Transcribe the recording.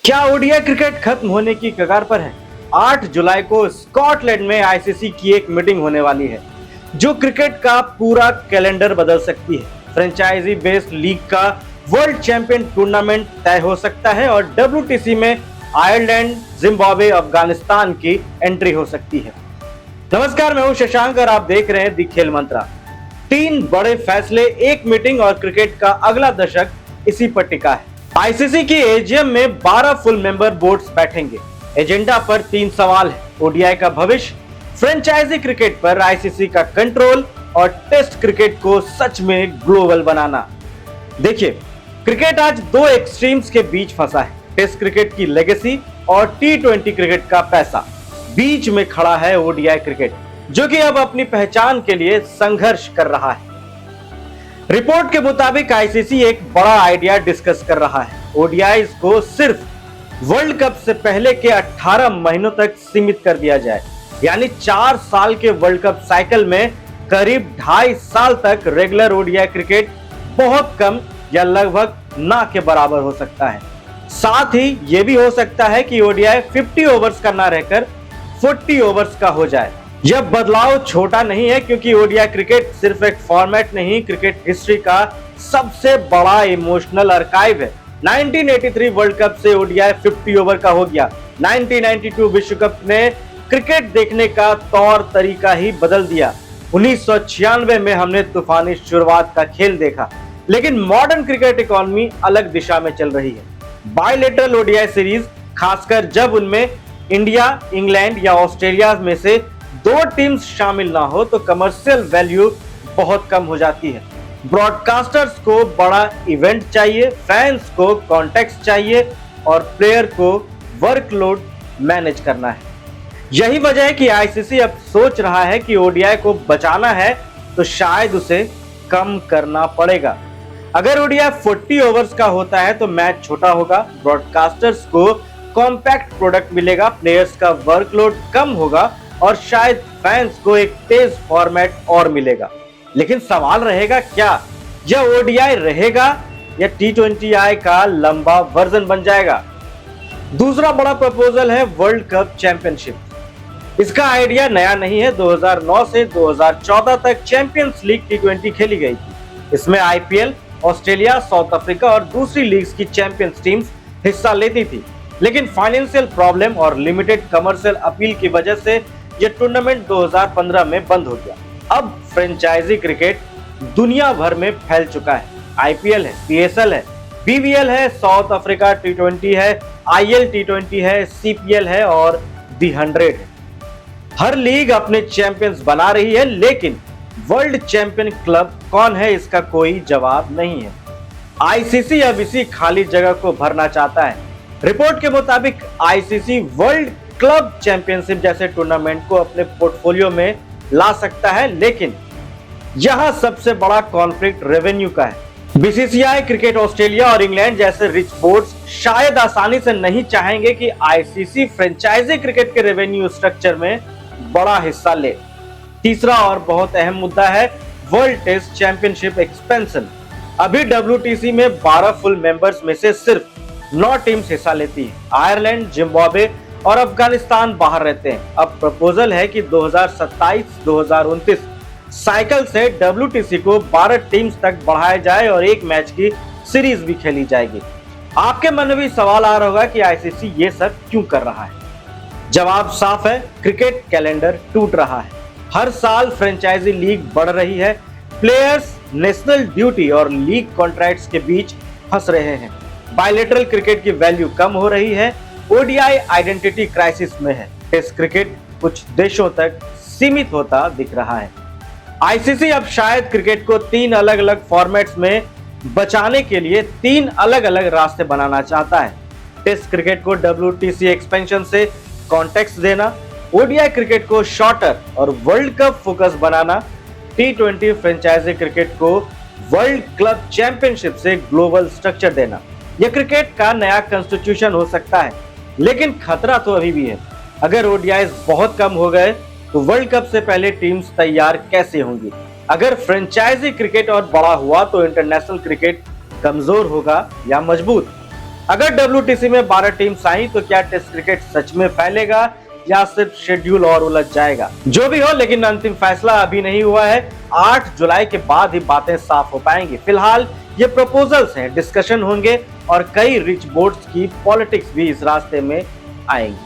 क्या ODI cricket खत्म होने की कगार पर है? 8 जुलाई को स्कॉटलैंड में आईसीसी की एक मीटिंग होने वाली है जो क्रिकेट का पूरा कैलेंडर बदल सकती है। फ्रेंचाइजी बेस्ड लीग का वर्ल्ड चैंपियन टूर्नामेंट तय हो सकता है और डब्ल्यूटीसी में आयरलैंड, जिम्बाब्वे, अफगानिस्तान की एंट्री हो सकती है। नमस्कार, मैं हूं शशांक और आप देख रहे हैं दी खेल मंत्रा। 3 बड़े फैसले, एक मीटिंग और क्रिकेट का अगला दशक इसी पर टिका है। आईसीसी की एजीएम में 12 फुल मेंबर बोर्ड्स बैठेंगे। एजेंडा पर 3 सवाल है: ओडीआई का भविष्य, फ्रेंचाइजी क्रिकेट पर आईसीसी का कंट्रोल और टेस्ट क्रिकेट को सच में ग्लोबल बनाना। देखिए, क्रिकेट आज 2 एक्सट्रीम्स के बीच फंसा है। टेस्ट क्रिकेट की लेगेसी और टी20 क्रिकेट का पैसा। बीच में खड़ा है ओडीआई क्रिकेट, जो कि अब अपनी पहचान के लिए संघर्ष कर रहा है। रिपोर्ट के मुताबिक आईसीसी एक बड़ा आइडिया डिस्कस कर रहा है। ओडीआई को सिर्फ वर्ल्ड कप से पहले के 18 महीनों तक सीमित कर दिया जाए, यानी 4 साल के वर्ल्ड कप साइकिल में करीब 2.5 साल तक रेगुलर ओडीआई क्रिकेट बहुत कम या लगभग ना के बराबर हो सकता है। साथ ही यह भी हो सकता है कि ओडीआई 50 ओवर्स का ना रहकर 40 ओवर्स का हो जाए। यह बदलाव छोटा नहीं है, क्योंकि ओडीआई क्रिकेट सिर्फ एक फॉर्मेट नहीं, क्रिकेट हिस्ट्री का सबसे बड़ा इमोशनल आर्काइव है। 1983 वर्ल्ड कप से ओडीआई 50 ओवर का हो गया। 1992 विश्व कप ने क्रिकेट देखने का तौर तरीका ही बदल दिया। 1996 में हमने तूफानी शुरुआत का खेल देखा, लेकिन मॉडर्न क्रिकेट इकोनॉमी अलग दिशा में चल रही है। बायलैटरल ओडीआई सीरीज, खासकर जब उनमें इंडिया, इंग्लैंड या ऑस्ट्रेलिया में से 2 टीम्स शामिल ना हो, तो कमर्शियल वैल्यू बहुत कम हो जाती है। ब्रॉडकास्टर्स को बड़ा इवेंट चाहिए, फैंस को कॉन्टेक्स्ट चाहिए और प्लेयर को वर्कलोड मैनेज करना है। यही वजह है कि आईसीसी अब सोच रहा है कि ओडीआई को बचाना है तो शायद उसे कम करना पड़ेगा। अगर ओडीआई 40 ओवर्स का होता है तो मैच छोटा होगा, ब्रॉडकास्टर्स को कॉम्पैक्ट प्रोडक्ट मिलेगा, प्लेयर्स का वर्कलोड कम होगा और शायद फैंस को एक तेज फॉर्मेट और मिलेगा। लेकिन सवाल रहेगा, क्या यह ओडीआई रहेगा या टी20आई का लंबा वर्जन बन जाएगा? दूसरा बड़ा प्रपोजल है वर्ल्ड कप चैंपियनशिप। इसका आइडिया नया नहीं है। 2009 से 2014 तक चैंपियंस लीग टी20 खेली गई थी। इसमें आईपीएल, ऑस्ट्रेलिया, साउथ अफ्रीका और दूसरी लीग्स की चैंपियंस टीम्स हिस्सा लेती थी, लेकिन फाइनेंशियल प्रॉब्लम और लिमिटेड कमर्शियल अपील की वजह से यह टूर्नामेंट 2015 में बंद हो गया। अब फ्रेंचाइजी क्रिकेट दुनिया भर में फैल चुका है। आईपीएल है, पीएसएल है, बीवीएल है, साउथ अफ्रीका टी20 है, आईएल टी20 है, सीपीएल है और दी 100 है। हर लीग अपने चैंपियंस बना रही है, लेकिन वर्ल्ड चैंपियन क्लब कौन है, इसका कोई जवाब नहीं है। आईसीसी अब इसी खाली जगह को भरना चाहता है। रिपोर्ट के मुताबिक आईसीसी वर्ल्ड क्लब चैंपियनशिप जैसे टूर्नामेंट को अपने पोर्टफोलियो में ला सकता है, लेकिन यहां सबसे बड़ा कॉन्फ्लिक्ट रेवेन्यू का है। बीसीसीआई, क्रिकेट ऑस्ट्रेलिया और इंग्लैंड जैसे रिच बोर्ड्स शायद आसानी से नहीं चाहेंगे कि आईसीसी फ्रेंचाइजी क्रिकेट के रेवेन्यू स्ट्रक्चर में बड़ा हिस्सा ले। तीसरा और बहुत अहम मुद्दा है वर्ल्ड टेस्ट चैंपियनशिप एक्सपेंशन। अभी डब्ल्यूटीसी में 12 फुल मेंबर्स में से सिर्फ 9 टीम्स हिस्सा लेती है। आयरलैंड, जिम्बाब्वे और अफगानिस्तान बाहर रहते हैं। अब प्रपोजल है कि 2027-2029 साइकिल से डब्ल्यूटीसी को 12 टीम्स तक बढ़ाया जाए और एक मैच की सीरीज भी खेली जाएगी। आपके मन में भी सवाल आ रहा होगा कि आईसीसी ये सब क्यों कर रहा है? जवाब साफ है, क्रिकेट कैलेंडर टूट रहा है। हर साल फ्रेंचाइजी लीग बढ़ रही है, प्लेयर्स नेशनल ड्यूटी और लीग कॉन्ट्रैक्ट्स के बीच फंस रहे हैं, बायलैटरल क्रिकेट की वैल्यू कम हो रही है, ओडीआई आइडेंटिटी क्राइसिस में है, टेस्ट क्रिकेट कुछ देशों तक सीमित होता दिख रहा है। आईसीसी अब शायद क्रिकेट को 3 अलग अलग फॉर्मेट्स में बचाने के लिए 3 अलग अलग रास्ते बनाना चाहता है। टेस्ट क्रिकेट को डब्ल्यूटीसी एक्सपेंशन से कॉन्टेक्स्ट देना, ओडीआई क्रिकेट को शॉर्टर और वर्ल्ड कप फोकस बनाना, टी20 फ्रेंचाइजी क्रिकेट को वर्ल्ड क्लब चैंपियनशिप से ग्लोबल स्ट्रक्चर देना। यह क्रिकेट का नया कॉन्स्टिट्यूशन हो सकता है, लेकिन खतरा तो अभी भी है। अगर ओडीआई बहुत कम हो गए तो वर्ल्ड कप से पहले टीम्स तैयार कैसे होंगी? अगर फ्रेंचाइजी क्रिकेट और बड़ा हुआ तो इंटरनेशनल क्रिकेट कमजोर होगा या मजबूत? अगर WTC में 12 टीम्स आई तो क्या टेस्ट क्रिकेट सच में फैलेगा या सिर्फ शेड्यूल और उलझ जाएगा? जो भी हो, लेकिन अंतिम फैसला अभी नहीं हुआ है। 8 जुलाई के बाद ही बातें साफ हो पाएंगी। फिलहाल ये प्रपोजल्स हैं, डिस्कशन होंगे और कई रिच बोर्ड्स की पॉलिटिक्स भी इस रास्ते में आएंगी।